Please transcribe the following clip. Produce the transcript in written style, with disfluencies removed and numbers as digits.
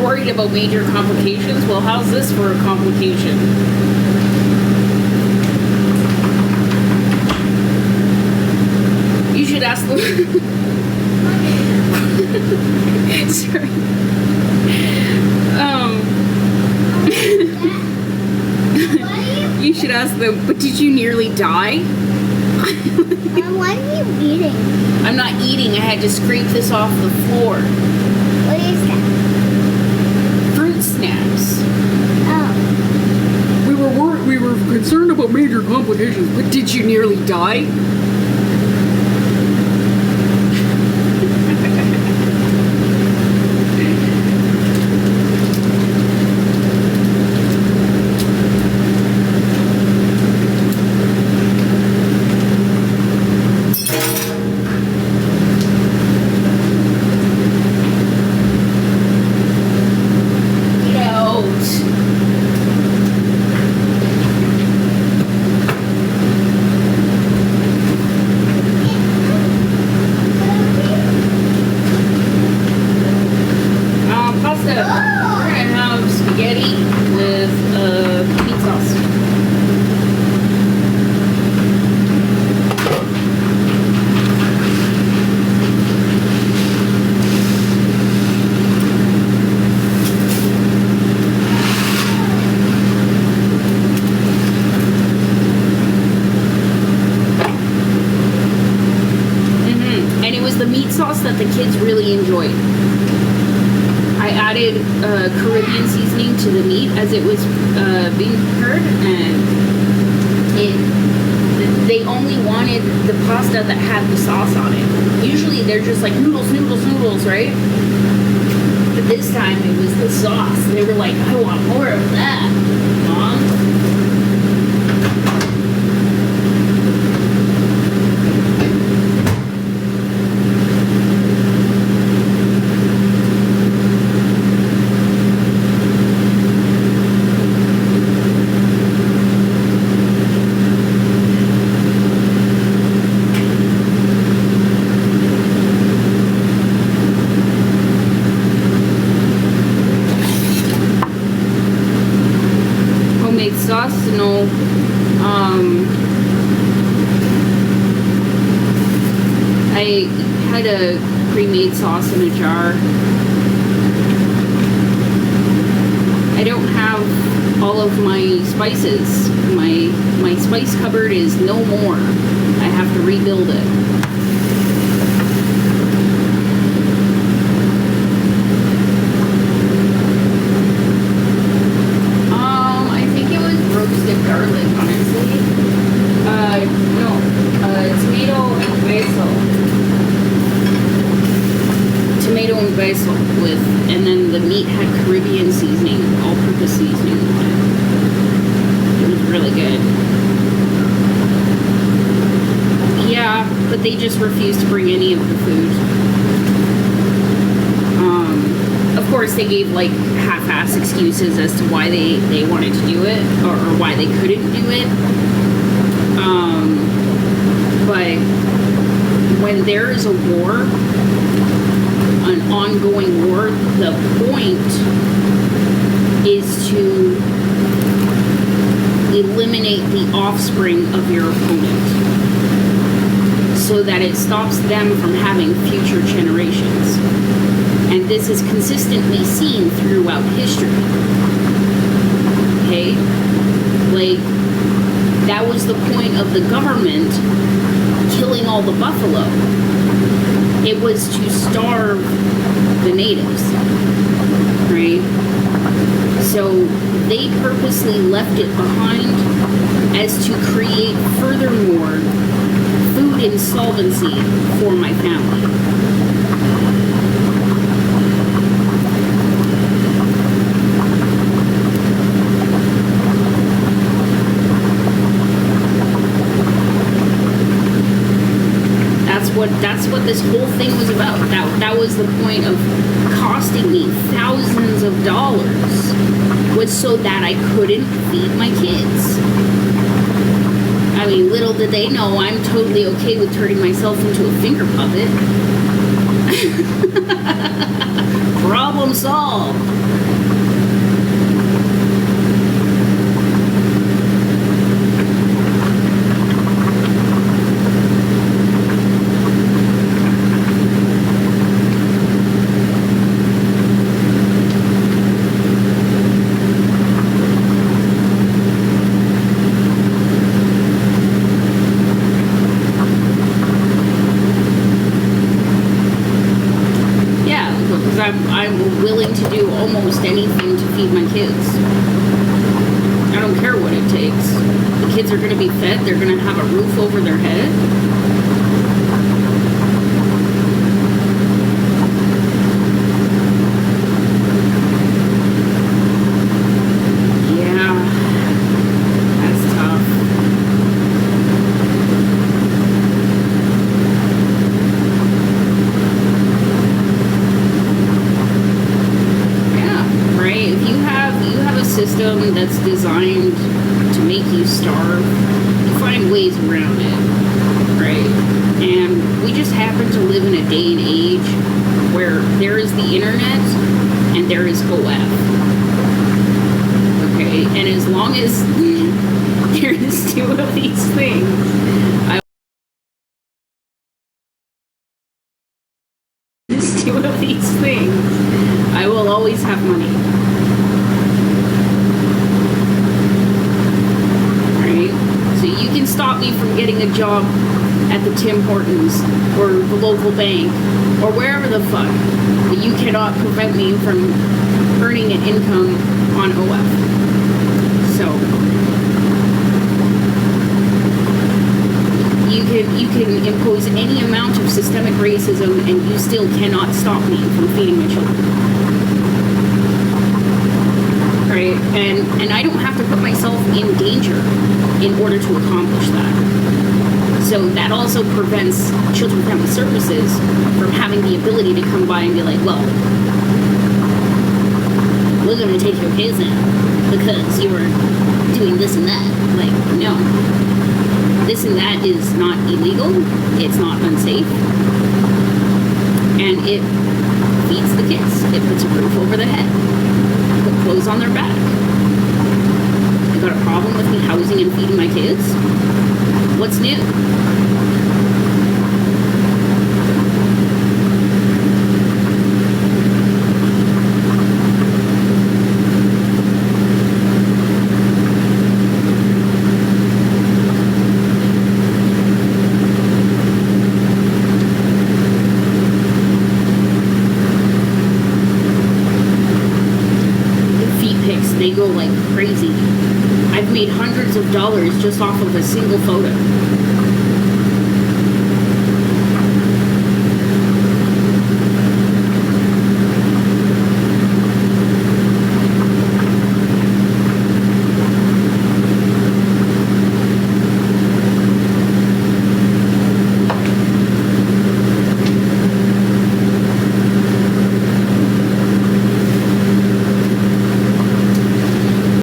worried about major complications. Well, how's this for a complication? You should ask them. Sorry. You should ask them, but did you nearly die? What are you eating? I'm not eating. I had to scrape this off the floor. What is that? Fruit snacks. Oh. We were concerned about major complications, but did you nearly die? That the kids really enjoyed. I added Caribbean seasoning to the meat as it was being prepared, and they only wanted the pasta that had the sauce on it. Usually they're just like noodles, right? But this time it was the sauce. They were like, I want more of that, Mom. Sauce, no. I had a pre-made sauce in a jar. I don't have all of my spices. My spice cupboard is no more. I have to rebuild it. Basil with, and then the meat had Caribbean seasoning, all-purpose seasoning on it. It was really good. Yeah, but they just refused to bring any of the food. Of course, they gave like half-ass excuses as to why they wanted to do it or why they couldn't do it. But when there is a war, an ongoing war, the point is to eliminate the offspring of your opponent so that it stops them from having future generations. And this is consistently seen throughout history. Okay? Like, that was the point of the government killing all the buffalo. It was to starve the natives, right? So they purposely left it behind as to create furthermore food insolvency for my family. That's what this whole thing was about. That was the point of costing me thousands of dollars, was so that I couldn't feed my kids. I mean, little did they know I'm totally okay with turning myself into a finger puppet. Problem solved. Because I'm willing to do almost anything to feed my kids. I don't care what it takes. The kids are going to be fed. They're going to have a roof over their head. Yeah, that's tough. Yeah, right. If you have a system that's designed to make you starve, you find ways around it, right? And we just happen to live in a day and age where there is the internet and there is OF. Okay, and as long as there is two of these things, I will always have money. Right? So you can stop me from getting a job at the Tim Hortons or the local bank or wherever the fuck, but you cannot prevent me from earning an income on OF. So you can impose any amount of systemic racism and you still cannot stop me from feeding my children. Right? And I don't have to put myself in danger in order to accomplish that. So that also prevents Children and Family Services from having the ability to come by and be like, well, we're going to take your kids in because you were doing this and that. Like, no. This and that is not illegal. It's not unsafe. And it feeds the kids. It puts a roof over their head. Put clothes on their back. You got a problem with me housing and feeding my kids? What's new? They go like crazy. I've made hundreds of dollars just off of a single photo.